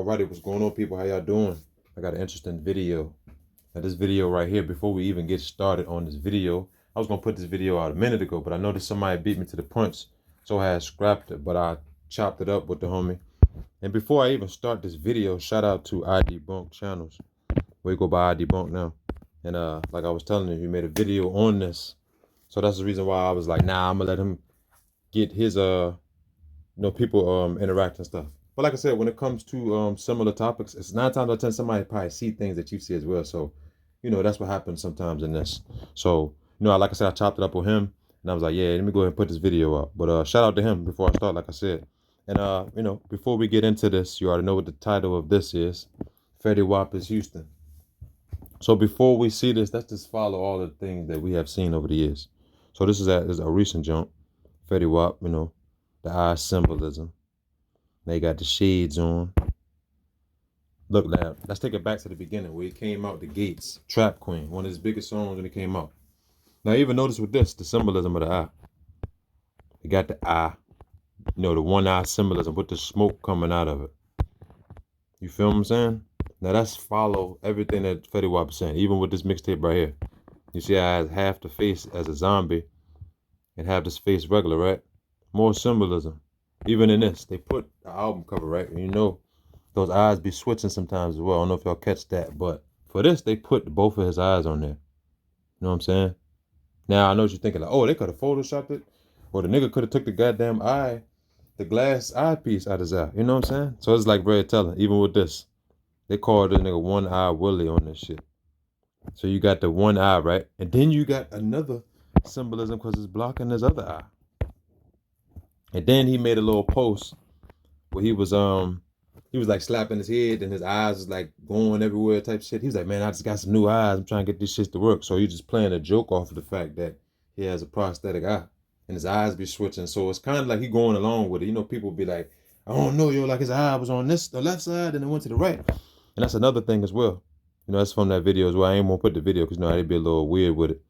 Alrighty, what's going on, people? How y'all doing? I got an interesting video. Now, this video right here, before we even get started on this video, I was gonna put this video out a minute ago, but I noticed somebody beat me to the punch, so I had scrapped it, but I chopped it up with the homie. And before I even start this video, shout out to IDebunk channels, where you go by IDebunk now. And like I was telling you, he made a video on this, so that's the reason why I was like, nah, I'm gonna let him get his people interact and stuff. But like I said, when it comes to similar topics, it's 9 times out of 10 somebody probably see things that you see as well. So, that's what happens sometimes in this. So, like I said, I chopped it up with him, and I was like, yeah, let me go ahead and put this video up. But shout out to him before I start, like I said. And before we get into this, you already know what the title of this is. Fetty Wap is Houston. So before we see this, let's just follow all the things that we have seen over the years. So this is a recent jump. Fetty Wap, the eye symbolism. They got the shades on. Look, now, let's take it back to the beginning where he came out the gates. Trap Queen, one of his biggest songs when he came out. Now, even notice with this, the symbolism of the eye. They got the eye, the one eye symbolism with the smoke coming out of it. You feel what I'm saying? Now, that's follow everything that Fetty Wap is saying, even with this mixtape right here. You see, I have half the face as a zombie and half this face regular, right? More symbolism. Even in this, they put the album cover, right? And those eyes be switching sometimes as well. I don't know if y'all catch that, but for this, they put both of his eyes on there. You know what I'm saying? Now, I know what you're thinking, like, oh, they could have photoshopped it, or the nigga could have took the goddamn eye, the glass eyepiece out of his eye. You know what I'm saying? So it's like very telling. Even with this, they call this nigga One Eye Willie on this shit. So you got the one eye, right? And then you got another symbolism because it's blocking his other eye. And then he made a little post where he was like slapping his head and his eyes was like going everywhere type shit. He was like, man, I just got some new eyes. I'm trying to get these shits to work. So he's just playing a joke off of the fact that he has a prosthetic eye and his eyes be switching. So it's kind of like he going along with it. People be like, I don't know, like his eye was on the left side and it went to the right. And that's another thing as well. That's from that video as well. I ain't gonna put the video because they'd be a little weird with it.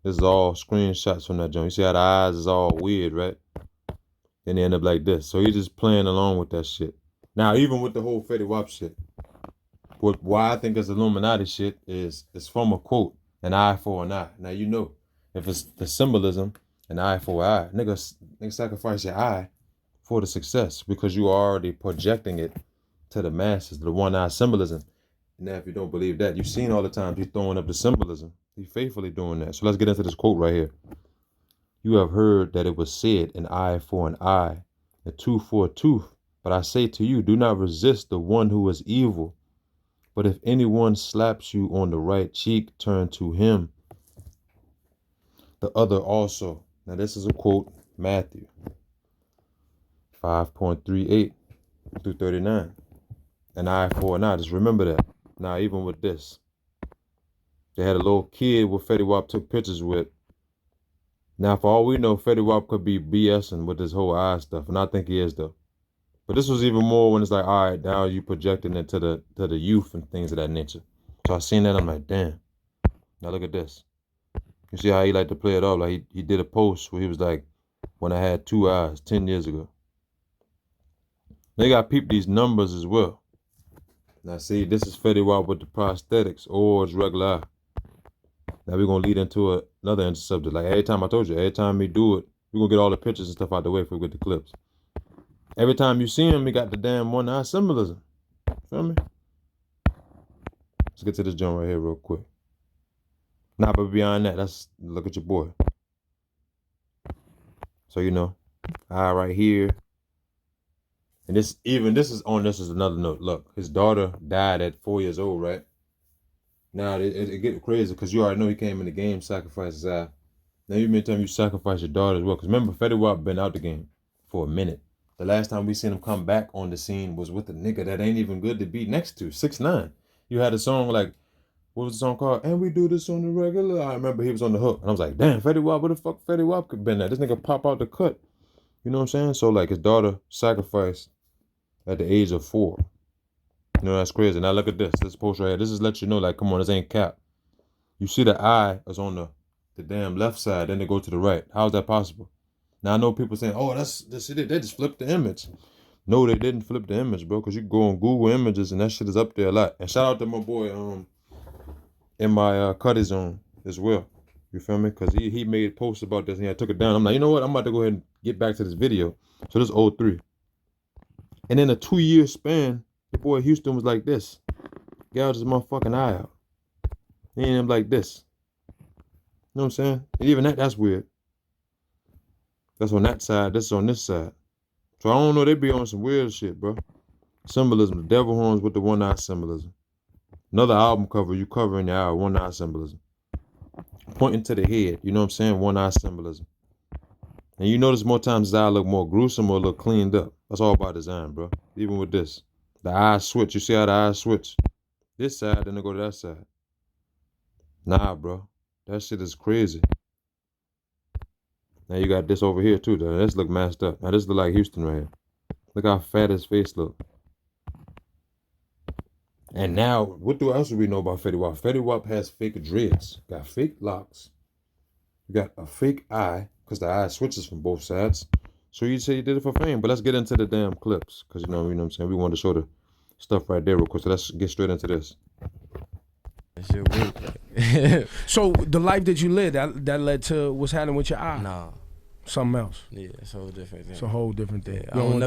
This is all screenshots from that joint. You see how the eyes is all weird, right? Then they end up like this. So he's just playing along with that shit. Now, even with the whole Fetty Wap shit, why I think it's Illuminati shit is from a quote, an eye for an eye. Now, if it's the symbolism, an eye for an eye, nigga sacrifice your eye for the success because you are already projecting it to the masses, the one eye symbolism. Now, if you don't believe that, you've seen all the times he's throwing up the symbolism. He's faithfully doing that. So let's get into this quote right here. You have heard that it was said, an eye for an eye, a tooth for a tooth. But I say to you, do not resist the one who is evil. But if anyone slaps you on the right cheek, turn to him the other also. Now this is a quote, Matthew 5:38 through 39. An eye for an eye. Just remember that. Now even with this, they had a little kid where Fetty Wap took pictures with. Now, for all we know, Fetty Wap could be BSing with this whole eye stuff, and I think he is though. But this was even more when it's like, all right, now you projecting it to the youth and things of that nature. So I seen that, I'm like, damn. Now look at this. You see how he like to play it off? Like he did a post where he was like, when I had 2 eyes 10 years ago. They got peep these numbers as well. Now see, this is Fetty Wap with the prosthetics or it's regular eye. Now we're going to lead into another subject. Like every time we do it, we're going to get all the pictures and stuff out the way before we get the clips. Every time you see him, he got the damn one eye symbolism. Feel me? Let's get to this joint right here real quick. Nah, but beyond that, let's look at your boy. So, eye right here. And this is another note. Look, his daughter died at 4 years old, right? Now, it get crazy because you already know he came in the game, sacrificed his eye. Now, you mean tell me you sacrifice your daughter as well. Because remember, Fetty Wap been out the game for a minute. The last time we seen him come back on the scene was with a nigga that ain't even good to be next to, 6ix9ine. You had a song like, what was the song called? And we do this on the regular. I remember he was on the hook. And I was like, damn, Fetty Wap, where the fuck Fetty Wap could been at? This nigga pop out the cut. You know what I'm saying? So like his daughter sacrificed at the age of 4. That's crazy. Now look at this post right here. This is let you know, like, come on, this ain't cap. You see the eye is on the damn left side, then they go to the right. How is that possible? Now I know people saying, oh, that's it. They just flipped the image. No, they didn't flip the image, bro, because you go on Google Images and that shit is up there a lot. And shout out to my boy in my Cuddy Zone as well. You feel me? Because he made posts about this and I took it down. I'm like, you know what? I'm about to go ahead and get back to this video. So this is 03. And in a 2-year span, your boy Houston was like this. Gouged his motherfucking eye out. He ain't like this. You know what I'm saying? And even that's weird. That's on that side. This is on this side. So I don't know. They be on some weird shit, bro. Symbolism. The devil horns with the one-eye symbolism. Another album cover. You covering your eye. One-eye symbolism. Pointing to the head. You know what I'm saying? One-eye symbolism. And you notice more times his eye look more gruesome or look cleaned up. That's all by design, bro. Even with this. The eye switch. You see how the eye switch? This side, then they go to that side. Nah, bro. That shit is crazy. Now you got this over here too, though. This look messed up. Now this look like Houston right here. Look how fat his face look. And now, what else do we know about Fetty Wap? Fetty Wap has fake dreads. Got fake locks. You got a fake eye, because the eye switches from both sides. So you say you did it for fame, but let's get into the damn clips. Because you know what I'm saying? We wanted to show the stuff right there real quick. So let's get straight into this. So the life that you lived, that led to what's happening with your eye? Nah. Something else. Yeah, it's a whole different thing. It's a whole different thing. Yeah, I don't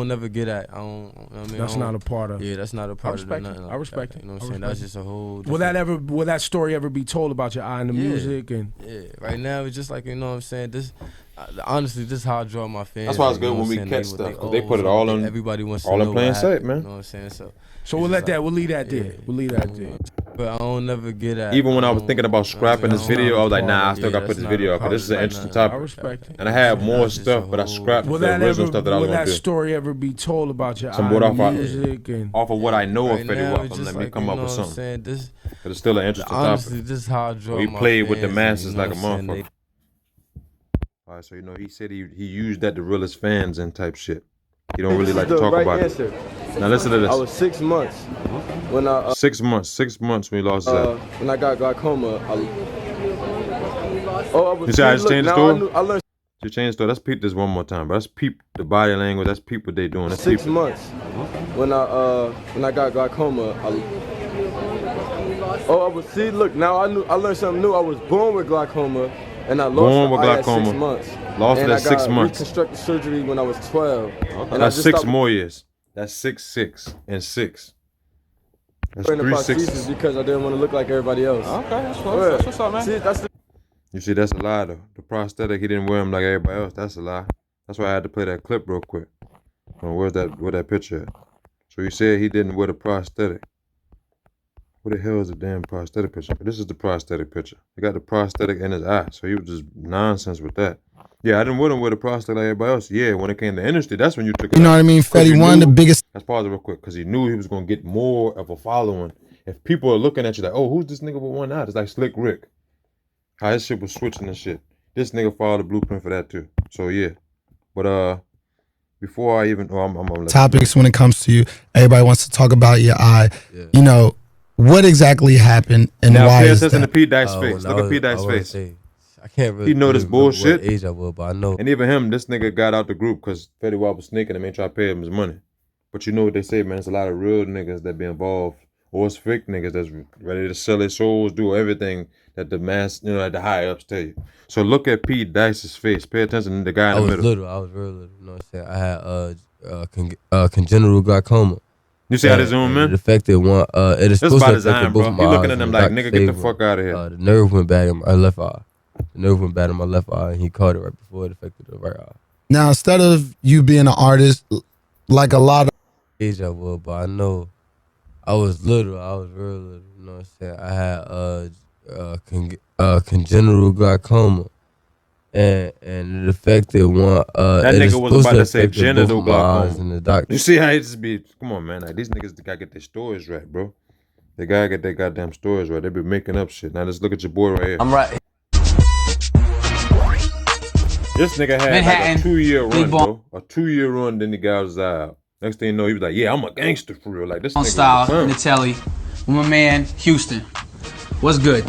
never get at. I don't. You know what I mean? That's not a part of. Yeah, that's not a part of nothing. I respect it. You know what I'm saying? That's just a whole. Will that story ever be told about your eye and the music and? Yeah, right now it's just like, you know what I'm saying. Honestly, this is how I draw my fans. That's why it's good when we catch stuff, because they put it all on. Everybody wants to all know in plain sight, man. You know what I'm saying? So we'll leave that there. We'll leave that there. But I don't never get at. Even when I was thinking about scrapping this video, I was like, nah, I still got to put this video up, because this is an interesting topic. I respect it. And I have more stuff, but I scrapped the original stuff that I was going to do. Will that story ever be told about your music and off of what I know of Fetty Wap? Let me come up with something. Because it's still an interesting topic. Honestly, this is how I draw my fans. He played with the masses like a motherfucker. All right, so you know, he said he used that to reel his fans and type shit. He don't really like to talk about it. Now listen to this. I was 6 months when I 6 months when he lost his eye. When I got glaucoma. You see how I just changed the story? I learned. You changed the story. Let's peep this one more time, but let's peep the body language. Let's peep what they doing. Let's 6 months when I got glaucoma. Look, now I learned something new. I was born with glaucoma. And I lost my eye at 6 months. Lost it at 6 months. Reconstructive surgery when I was 12. Okay. And that's 6 more years. That's 6 and 6. That's 3 6s. Because I didn't want to look like everybody else. Okay, that's what's up, man. See, you see, that's a lie though. The prosthetic, he didn't wear them like everybody else. That's a lie. That's why I had to play that clip real quick. Where's that picture at? So you said he didn't wear the prosthetic. Where the hell is the damn prosthetic picture? This is the prosthetic picture. He got the prosthetic in his eye, so he was just nonsense with that. Yeah, I didn't want him with a prosthetic like everybody else. Yeah, when it came to industry, that's when you took it. You know what I mean? Fetty, one of the biggest. Let's pause it real quick, because he knew he was going to get more of a following. If people are looking at you like, oh, who's this nigga with one eye? It's like Slick Rick. How his shit was switching and shit. This nigga followed the blueprint for that too. So yeah. But before I even, topics when it comes to you, everybody wants to talk about your eye. Yeah. You know, what exactly happened and now, why is that? Now, P. Dice's face. Look at P. Dice's face. I can't really. He know this bullshit. What age I was, but I know. And even him, this nigga got out the group because Fetty Wap was sneaking him and try to pay him his money. But you know what they say, man? There's a lot of real niggas that be involved, or it's fake niggas that's ready to sell their souls, do everything that the mass, you know, that the high ups tell you. So look at P. Dice's face. Pay attention to the guy in the middle. I was real little. You know what I'm saying? I had congenital glaucoma. You see how they zoom in? It affected one. It is supposed to affect both my eyes. You looking at them like, nigga, get the fuck out of here. The nerve went bad in my left eye. The nerve went bad in my left eye, and he caught it right before it affected the right eye. Now, instead of you being an artist, like a lot of age I was, but I know I was little. I was real little. You know what I'm saying? I had congenital glaucoma. And it affected one. That nigga was about to say genital glaucoma. You see how he just be? Come on, man. Like these niggas gotta get their stories right, bro. They gotta get their goddamn stories right. They be making up shit. Now let's look at your boy right here. I'm right. This nigga had like a 2-year run, bro. A 2-year run, then he got his eye out. Next thing you know, he was like, "Yeah, I'm a gangster for real." Like this nigga. Style in the telly with my man Houston. What's good?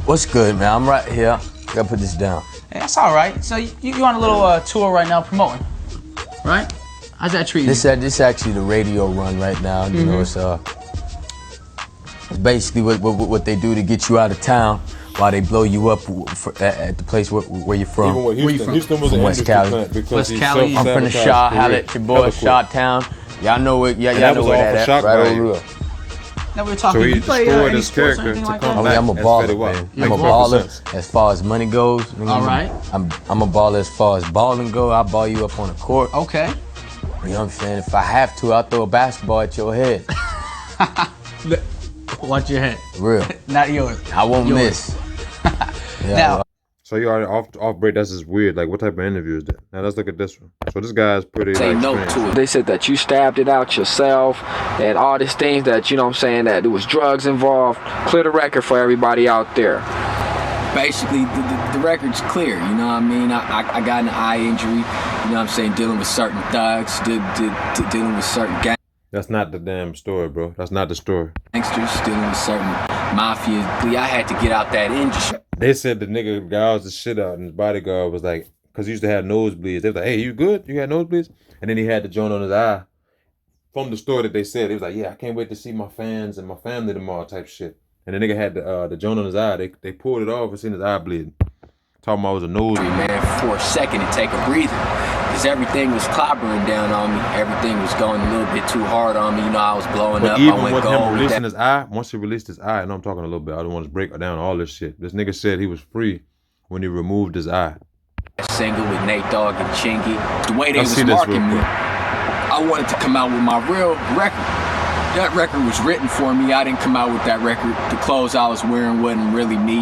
What's good, man? I'm right here. Gotta put this down. Hey, that's all right. So you on a little tour right now promoting, right? How's that treating This actually the radio run right now. You know, it's basically what they do to get you out of town while they blow you up at the place where you're from. Even with Houston, Houston was From an West industry Cali. plant because West he Cali. I'm from the Shaw, Hallett, your boy, Shaw Town. Y'all know it. Y'all that know was where all for that shock at. Right value. over there. Now we're talking. So he You play destroyed any his sports or character anything to like come that? back. I'm a That's baller, Fetty Wap. man. Makes I'm a perfect baller sense. as far as money goes. All right. I'm a baller as far as balling go. I'll ball you up on the court. Okay. You know what I'm saying? If I have to, I'll throw a basketball at your head. Watch your head. For real. Not yours. I won't Yours. miss. Yeah, Now, So you already off break. That's just weird. Like, what type of interview is that? Now let's look at this one. So this guy is pretty Say like no strange. to it. They said that you stabbed it out yourself and all these things that, you know what I'm saying, that there was drugs involved. Clear the record for everybody out there. Basically, the record's clear, you know what I mean? I got an eye injury, you know what I'm saying, dealing with certain thugs, dealing with certain That's not the damn story, bro. That's not the story. gangsters, dealing with certain mafia. I had to get out that industry. They said the nigga gouged the shit out, and his bodyguard was like, because he used to have nosebleeds. They was like, hey, you good? You got nosebleeds? And then he had the joint on his eye. From the story that they said, he was like, yeah, I can't wait to see my fans and my family tomorrow type shit. And the nigga had the joint on his eye. They pulled it off and seen his eye bleeding. Talking about it was a nosebleed. Man, for a second to take a breather. Because everything was clobbering down on me. Everything was going a little bit too hard on me. You know, I was blowing But up. even I went with him gold. releasing his eye, once he released his eye, I know I'm talking a little bit. I don't want to break down all this shit. This nigga said he was free when he removed his eye. Single with Nate Dogg and Chingy. The way they Let's was see this marking real me, quick. I wanted to come out with my real record. That record was written for me. I didn't come out with that record. The clothes I was wearing wasn't really me.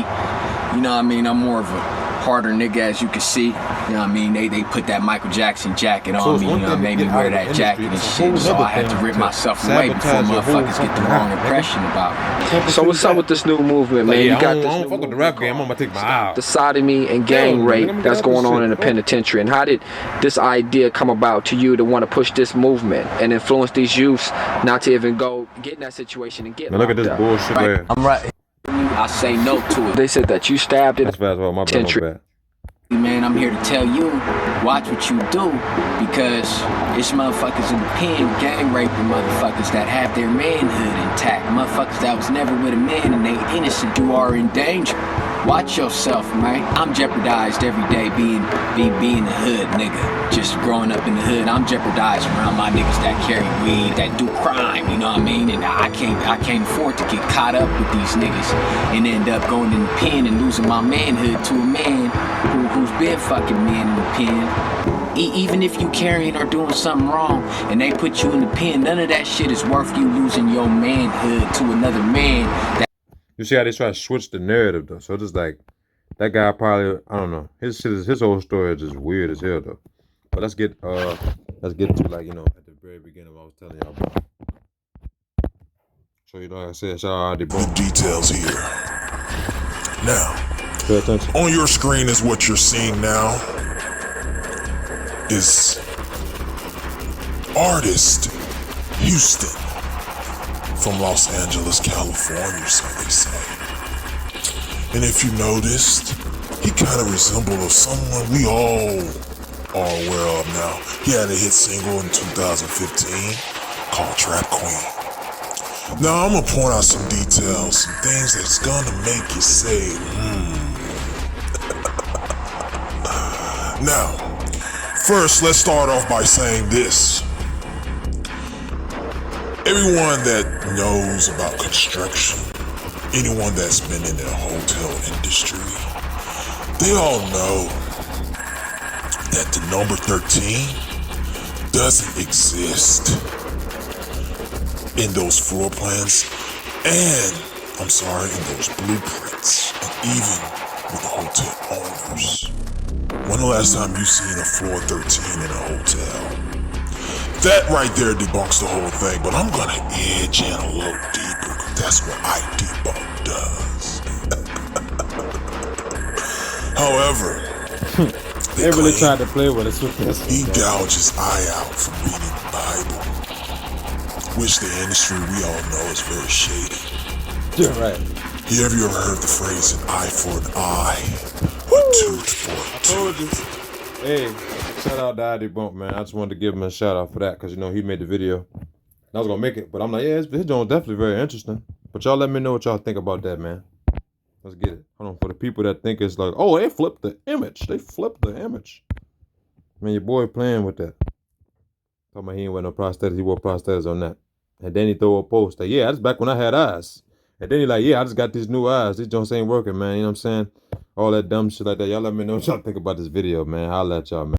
You know what I mean? I'm more of a harder nigga, as you can see. You know what I mean? They put that Michael Jackson jacket So on it's me, you one know, thing to made me get wear out of that the jacket industry. and It's a whole shit. So other I had to thing rip to myself away before sabotage your whole motherfuckers get the fucking wrong rap, nigga. impression about me. So what's up with this new movement, man? Like, yeah, You I got don't this fuck new with the movement rap game. called I'm gonna take my eye out. the sodomy and gang Hell no, rape nigga, that's get out going this on shit, in the bro. penitentiary. And how did this idea come about to you to want to push this movement and influence these youths not to even go get in that situation and get Now look at locked this up? bullshit right here. I'm right. I say no to it. They said that you stabbed it. That's fast forward. My bad, my bad. Man, I'm here to tell you, watch what you do, because it's motherfuckers in the pen, gang raping motherfuckers that have their manhood intact, motherfuckers that was never with a man and they innocent. You are in danger. Watch yourself, man. I'm jeopardized every day being the hood, nigga. Just growing up in the hood, I'm jeopardized around my niggas that carry weed, that do crime, you know what I mean? And I can't afford to get caught up with these niggas and end up going in the pen and losing my manhood to a man who's been fucking men in the pen. Even if you carrying or doing something wrong and they put you in the pen, none of that shit is worth you losing your manhood to another man. You see how they try to switch the narrative though. So just like that guy probably, I don't know. His whole story is just weird as hell though. But let's get to, like, you know, at the very beginning what I was telling y'all about. So, you know, like I said, shout out The IDebunk. details here. Now, Pay attention. on your screen is what you're seeing now. Is artist Houston from Los Angeles, California, so they say. And if you noticed, he kind of resembled someone we all are aware of now. He had a hit single in 2015 called Trap Queen. Now I'm gonna point out some details, some things that's gonna make you say, Now, first let's start off by saying this. Everyone that knows about construction, anyone that's been in the hotel industry, they all know that the number 13 doesn't exist in those floor plans and, in those blueprints, and even with the hotel owners. When the last time you seen a floor 13 in a hotel? That right there debunks the whole thing, but I'm gonna edge in a little deeper. That's what IDebunk does. However, They really tried to play with us with this. he gouged his eye out from reading the Bible, which the industry we all know is very shady. You're right. Have you ever heard the phrase an eye for an eye, a tooth for a tooth? Hey, shout out to IDebunk, man. I just wanted to give him a shout out for that because, you know, he made the video. I was going to make it, but I'm like, yeah, his joint definitely very interesting. But y'all let me know what y'all think about that, man. Let's get it. Hold on. For the people that think it's like, oh, they flipped the image. They flipped the image. Man, your boy playing with that. Talking about he ain't wear no prosthetics. He wore prosthetics on that. And then he throw a post like, yeah, that's back when I had eyes. And then he like, yeah, I just got these new eyes. These joints ain't working, man. You know what I'm saying? All that dumb shit like that. Y'all let me know what y'all think about this video, man. Holla at y'all, man.